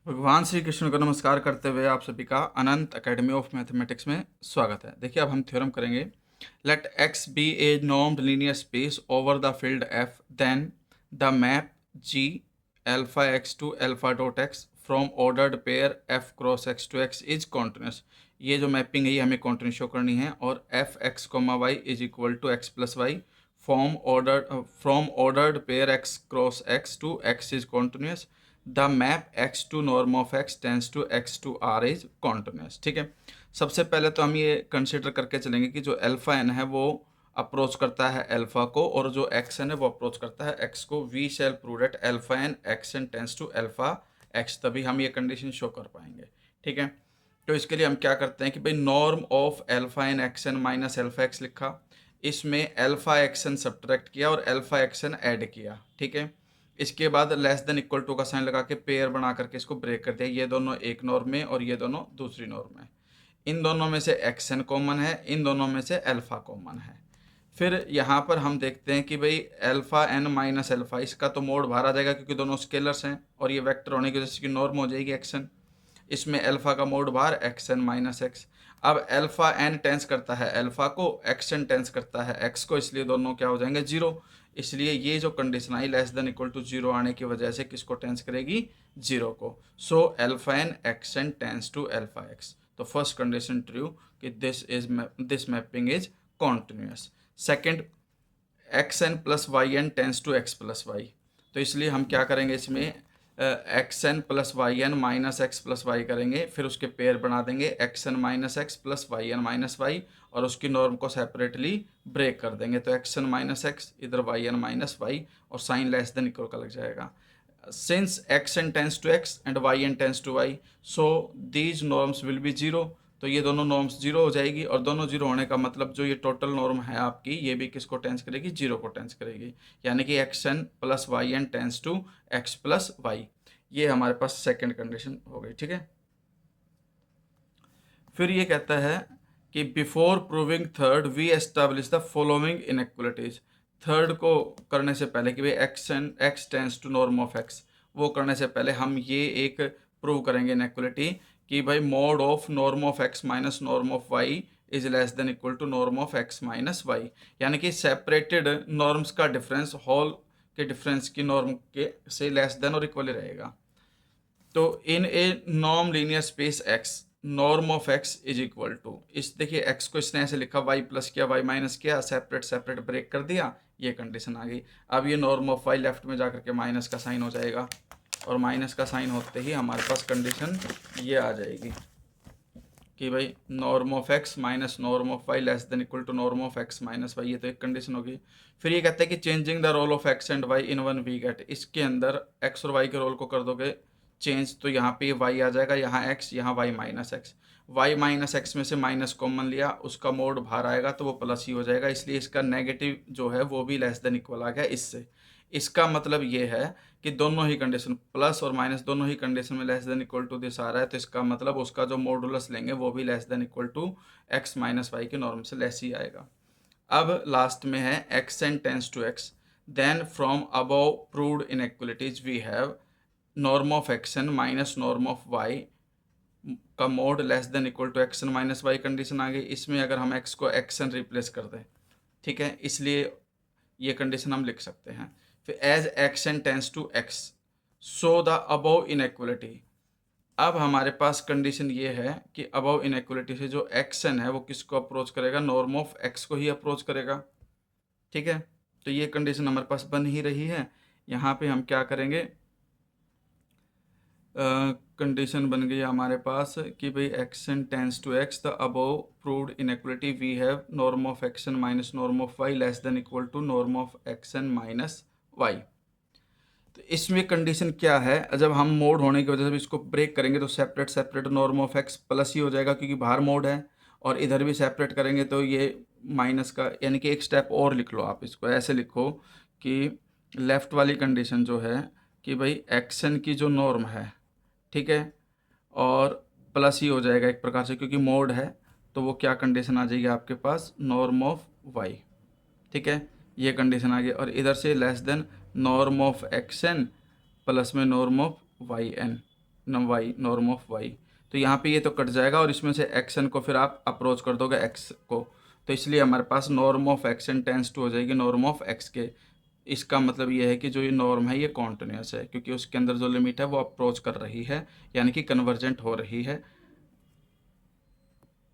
भगवान श्री कृष्ण को नमस्कार करते हुए आप सभी का अनंत एकेडमी ऑफ मैथमेटिक्स में स्वागत है। देखिए अब हम थ्योरम करेंगे। Let x be a normed linear space over the field F, then the map g alpha x to alpha dot x from ordered pair F cross X to X is continuous. ये जो mapping है ये हमें continuous show करनी है। और F X comma Y is equal to X plus Y from ordered pair X cross X to X is continuous. The map X to norm of X tends to X to R is continuous. ठीक है, सबसे पहले तो हम ये consider करके चलेंगे कि जो अल्फा एन है वो अप्रोच करता है अल्फा को, और जो एक्स एन है वो अप्रोच करता है एक्स को। We shall prove that alpha N X N tends to alpha X, तभी हम ये कंडीशन शो कर पाएंगे। ठीक है, तो इसके लिए हम क्या करते हैं कि भाई norm of alpha N X N minus alpha X लिखा, इसमें अल्फा एक्स एन सब्ट्रैक्ट किया और अल्फा एक्स एन ऐड किया। ठीक है, इसके बाद लेस देन इक्वल टू का साइन लगा के पेयर बना करके इसको ब्रेक कर दिया। ये दोनों एक नॉर्म में और ये दोनों दूसरी नॉर्म में। इन दोनों में से एक्स एन कॉमन है, इन दोनों में से अल्फा कॉमन है। फिर यहाँ पर हम देखते हैं कि भाई अल्फा एन माइनस अल्फा, इसका तो मोड बाहर आ जाएगा क्योंकि दोनों स्केलर्स हैं और ये वेक्टर होने की वजह से इसकी नॉर्म हो जाएगी एक्स एन। इसमें अल्फा का मोड बाहर एक्स एन माइनस एक्स। अब अल्फा एन टेंस करता है अल्फा को, एक्स एन टेंस करता है एक्स को, इसलिए दोनों क्या हो जाएंगे जीरो। इसलिए ये जो कंडीशन आई less than equal to zero आने की वजह से किसको टेंस करेगी, जीरो को। So alpha N X N tends to alpha X. तो फर्स्ट कंडीशन ट्रू कि this mapping is continuous. Second, X N plus Y N tends to X plus Y. तो इसलिए हम क्या करेंगे, इसमें X N plus Y N minus X plus Y करेंगे, फिर उसके पेयर बना देंगे x N minus X plus Y N minus Y, और उसकी नॉर्म को सेपरेटली ब्रेक कर देंगे। तो एक्स एन माइनस एक्स इधर वाई एन माइनस वाई, और साइन लेस देन इक्वल का लग जाएगा। Since X N tends to X and Y N tends to Y, so these norms will be zero. तो ये दोनों नॉर्म्स जीरो हो जाएगी, और दोनों जीरो होने का मतलब जो ये टोटल नॉर्म है आपकी, ये भी किसको टेंस करेगी, जीरो को टेंस करेगी। यानी कि X N plus Y N tends to X plus Y. ये हमारे पास सेकंड कंडीशन हो गई। ठीक है, फिर ये कहता है कि before proving third we establish the following inequalities. Third को करने से पहले कि भाई X and X tends to norm of X, वो करने से पहले हम ये एक प्रूव करेंगे इनइक्वलिटी कि भाई mod of norm of x minus norm of y is less than equal to norm of x minus y. यानी कि सेपरेटेड नॉर्म्स का डिफरेंस होल के डिफरेंस की नॉर्म के से लेस देन और इक्वल रहेगा। तो in a norm linear space X, norm of x is equal to, इस देखिए एक्स को इसने ऐसे लिखा, वाई प्लस किया वाई माइनस किया, सेपरेट सेपरेट ब्रेक कर दिया, ये कंडीशन आ गई। अब ये नॉर्म ऑफ वाई लेफ्ट में जाकर के माइनस का साइन हो जाएगा, और माइनस का साइन होते ही हमारे पास कंडीशन ये आ जाएगी कि भाई norm of x minus norm of Y less than equal to norm of x minus Y. ये तो एक कंडीशन होगी। फिर ये कहते हैं कि changing the role of X and Y in one we get, इसके अंदर एक्स और वाई के रोल को कर दोगे चेंज, तो यहाँ पे वाई आ जाएगा, यहाँ एक्स, यहाँ Y minus X. Y minus X में से माइनस कॉमन लिया, उसका मोड बाहर आएगा तो वो प्लस ही हो जाएगा, इसलिए इसका नेगेटिव जो है वो भी लेस देन इक्वल आ गया इससे। इसका मतलब ये है कि दोनों ही कंडीशन प्लस और माइनस दोनों ही कंडीशन में less than equal to this आ रहा है, तो इसका मतलब उसका जो मॉडुलस लेंगे वो भी less than equal to x minus y के नॉर्म से लेस ही आएगा। अब लास्ट में है x N tends to x, then from above proved inequalities we have norm of x N minus norm of y का mod less than equal to x N minus y condition आ गई। इसमें अगर हम x को x N replace कर दें, ठीक है, इसलिए ये कंडीशन हम लिख सकते हैं। फिर as X N tends to X, so the above inequality. अब हमारे पास कंडीशन ये है कि अबव इनइक्वलिटी से जो एक्स एन है वो किसको अप्रोच करेगा, नॉर्म ऑफ एक्स को ही अप्रोच करेगा। ठीक है, तो ये कंडीशन हमारे पास बन ही रही है। यहाँ पे हम क्या करेंगे, कंडीशन बन गई हमारे पास कि भाई X N tends to X the above proved inequality we have norm of x N minus norm of Y less than equal to norm of x N minus Y. तो इसमें कंडीशन क्या है, जब हम मोड होने की वजह से इसको ब्रेक करेंगे तो separate separate norm of x plus ही हो जाएगा क्योंकि बाहर मोड है, और इधर भी सेपरेट करेंगे तो ये माइनस का, यानी कि एक स्टेप और लिख लो आप, इसको ऐसे लिखो कि लेफ्ट वाली कंडीशन जो है कि भाई एक्स एन की जो नॉर्म है, ठीक है, और प्लस ही हो जाएगा एक प्रकार से क्योंकि मोड है, तो वो क्या कंडीशन आ जाएगी आपके पास, नॉर्म ऑफ वाई। ठीक है, ये कंडीशन आ गई, और इधर से less than norm of x N plus में norm of y n. Y, norm of y. तो यहाँ पे ये तो कट जाएगा और इसमें से एक्स एन को फिर आप अप्रोच कर दोगे एक्स को, तो इसलिए हमारे पास norm of x N tends to हो जाएगी नॉर्म ऑफ एक्स के। इसका मतलब ये है कि जो ये नॉर्म है ये कॉन्टिन्यूस है, क्योंकि उसके अंदर जो लिमिट है वो अप्रोच कर रही है, यानी कि कन्वर्जेंट हो रही है